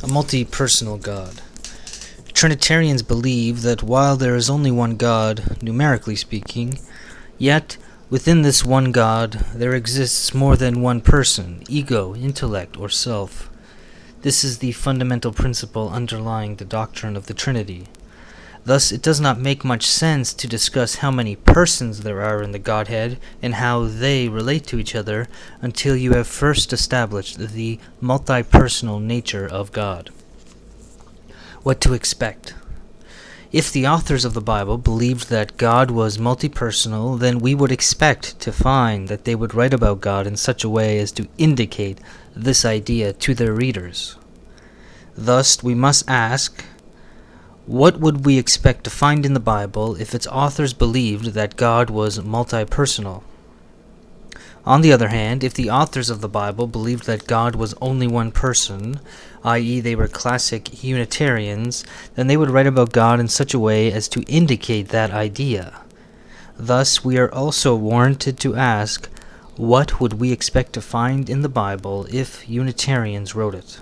A multi-personal God. Trinitarians believe that while there is only one God, numerically speaking, yet within this one God there exists more than one person, ego, intellect, or self. This is the fundamental principle underlying the doctrine of the Trinity. Thus, it does not make much sense to discuss how many persons there are in the Godhead and how they relate to each other until you have first established the multi-personal nature of God. What to expect? If the authors of the Bible believed that God was multi-personal, then we would expect to find that they would write about God in such a way as to indicate this idea to their readers. Thus, we must ask, what would we expect to find in the Bible if its authors believed that God was multi-personal? On the other hand, if the authors of the Bible believed that God was only one person, i.e. they were classic Unitarians, then they would write about God in such a way as to indicate that idea. Thus, we are also warranted to ask, what would we expect to find in the Bible if Unitarians wrote it?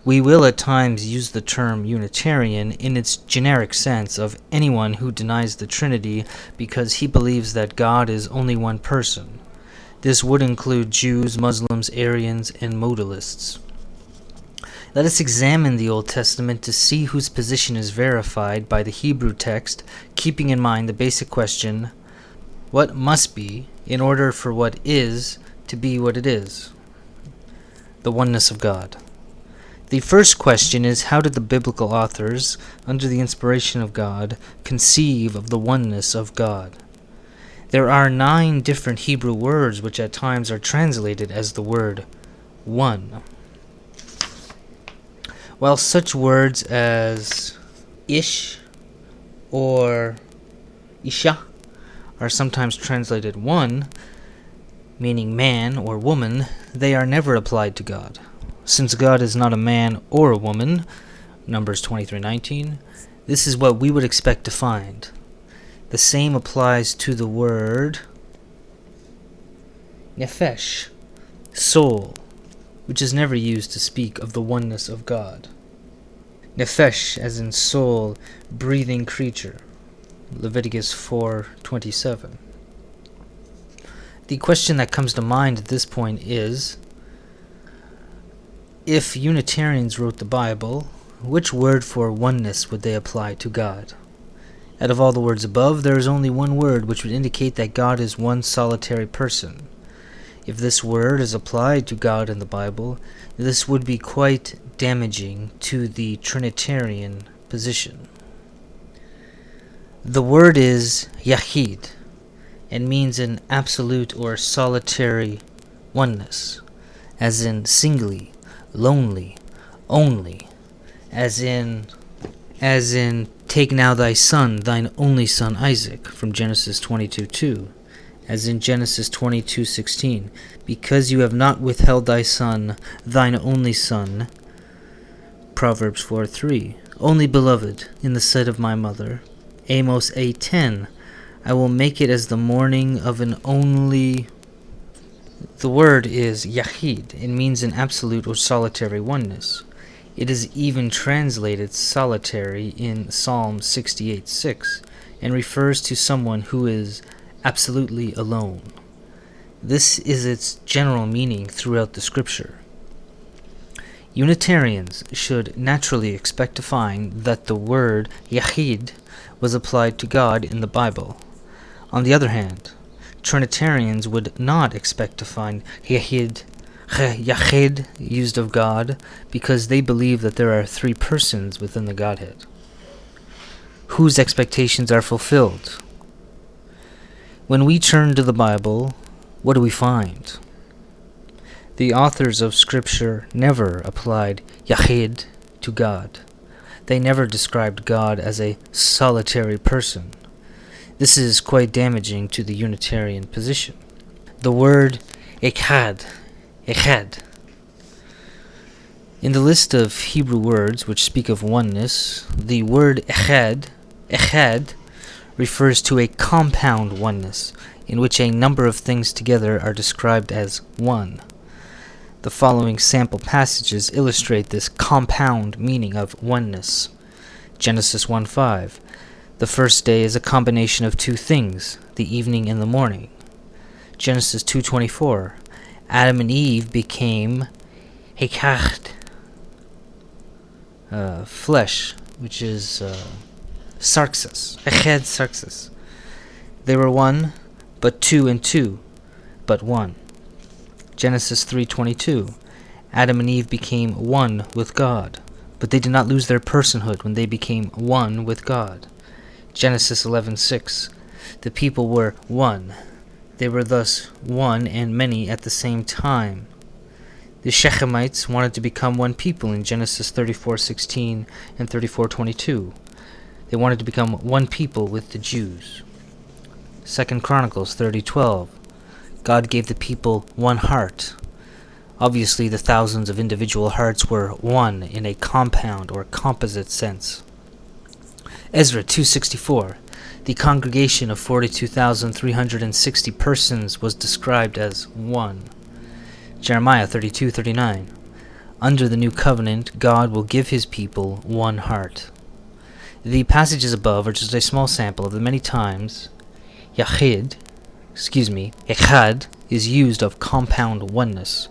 We will at times use the term Unitarian in its generic sense of anyone who denies the Trinity because he believes that God is only one person. This would include Jews, Muslims, Arians, and modalists. Let us examine the Old Testament to see whose position is verified by the Hebrew text, keeping in mind the basic question, what must be in order for what is to be what it is? The oneness of God. The first question is, how did the biblical authors, under the inspiration of God, conceive of the oneness of God? There are 9 different Hebrew words which at times are translated as the word one. While such words as ish or isha are sometimes translated one, meaning man or woman, they are never applied to God. Since God is not a man or a woman, Numbers 23:19, this is what we would expect to find. The same applies to the word nefesh, soul, which is never used to speak of the oneness of God. Nefesh, as in soul, breathing creature, Leviticus 4:27. The question that comes to mind at this point is, if Unitarians wrote the Bible, which word for oneness would they apply to God? Out of all the words above, there is only one word which would indicate that God is one solitary person. If this word is applied to God in the Bible, this would be quite damaging to the Trinitarian position. The word is yahid, and means an absolute or solitary oneness, as in singly, lonely, only, as in take now thy son, thine only son Isaac, from Genesis 22:2, as in Genesis 22:16, because you have not withheld thy son, thine only son, Proverbs 4:3, only beloved in the sight of my mother, Amos 8:10, I will make it as the morning of an only. The word is yahid. It means an absolute or solitary oneness. It is even translated solitary in Psalm 68:6 and refers to someone who is absolutely alone. This is its general meaning throughout the scripture. Unitarians should naturally expect to find that the word yahid was applied to God in the Bible. On the other hand, Trinitarians would not expect to find yahid used of God because they believe that there are 3 persons within the Godhead. Whose expectations are fulfilled? When we turn to the Bible, what do we find? The authors of Scripture never applied yahid to God. They never described God as a solitary person. This is quite damaging to the Unitarian position. The word echad. In the list of Hebrew words which speak of oneness, the word echad refers to a compound oneness, in which a number of things together are described as one. The following sample passages illustrate this compound meaning of oneness. Genesis 1:5. The first day is a combination of two things, the evening and the morning. Genesis 2:24. Adam and Eve became hekad, flesh, which is sarxis, hekad sarxis. They were one, but two, and two, but one. Genesis 3:22. Adam and Eve became one with God, but they did not lose their personhood when they became one with God. Genesis 11:6. The people were one. They were thus one and many at the same time. The Shechemites wanted to become one people in Genesis 34:16 and 34:22. They wanted to become one people with the Jews. 2 Chronicles 30:12. God gave the people one heart. Obviously, the thousands of individual hearts were one in a compound or composite sense. Ezra 2:64. The congregation of 42,360 persons was described as one. Jeremiah 32:39. Under the new covenant, God will give his people one heart. The passages above are just a small sample of the many times echad is used of compound oneness.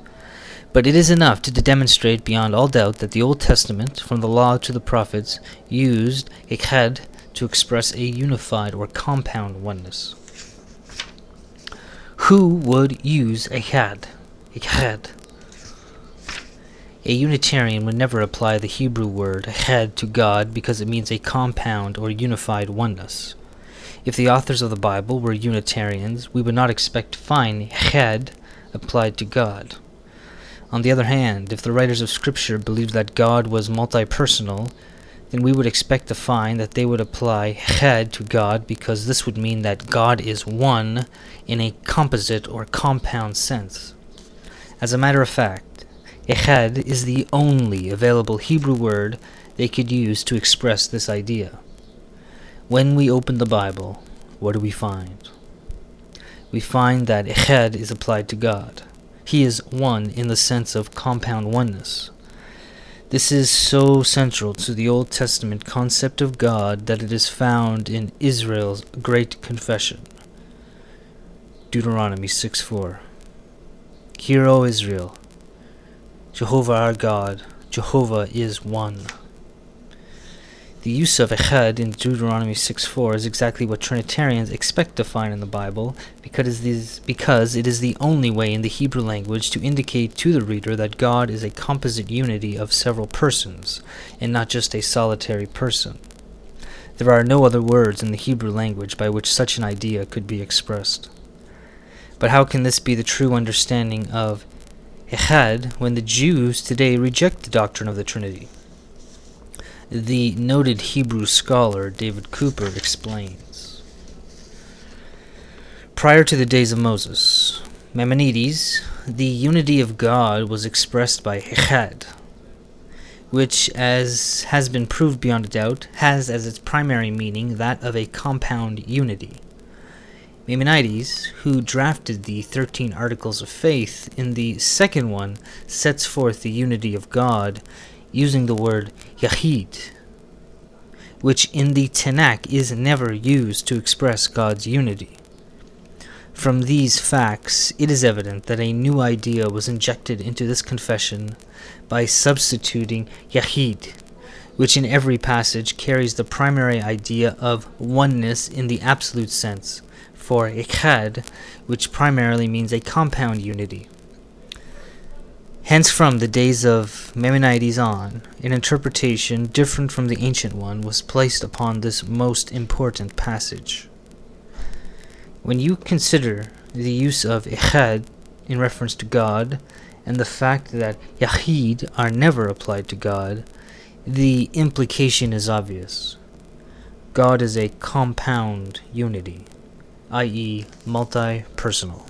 But it is enough to demonstrate beyond all doubt that the Old Testament, from the Law to the Prophets, used echad to express a unified or compound oneness. Who would use echad? A Unitarian would never apply the Hebrew word echad to God because it means a compound or unified oneness. If the authors of the Bible were Unitarians, we would not expect to find echad applied to God. On the other hand, if the writers of Scripture believed that God was multipersonal, then we would expect to find that they would apply echad to God because this would mean that God is one in a composite or compound sense. As a matter of fact, echad is the only available Hebrew word they could use to express this idea. When we open the Bible, what do we find? We find that echad is applied to God. He is one in the sense of compound oneness. This is so central to the Old Testament concept of God that it is found in Israel's great confession. Deuteronomy 6:4. Hear, O Israel, Jehovah our God, Jehovah is one. The use of echad in Deuteronomy 6:4 is exactly what Trinitarians expect to find in the Bible because it is the only way in the Hebrew language to indicate to the reader that God is a composite unity of several persons, and not just a solitary person. There are no other words in the Hebrew language by which such an idea could be expressed. But how can this be the true understanding of echad when the Jews today reject the doctrine of the Trinity? The noted Hebrew scholar David Cooper explains. Prior to the days of Moses, Maimonides, the unity of God was expressed by echad, which, as has been proved beyond a doubt, has as its primary meaning that of a compound unity. Maimonides, who drafted the 13 Articles of Faith, in the second one sets forth the unity of God using the word Yahid, which in the Tanakh is never used to express God's unity. From these facts, it is evident that a new idea was injected into this confession by substituting Yahid, which in every passage carries the primary idea of oneness in the absolute sense, for echad, which primarily means a compound unity. Hence, from the days of Maimonides on, an interpretation different from the ancient one was placed upon this most important passage. When you consider the use of echad in reference to God, and the fact that Yahid are never applied to God, the implication is obvious. God is a compound unity, i.e., multi-personal.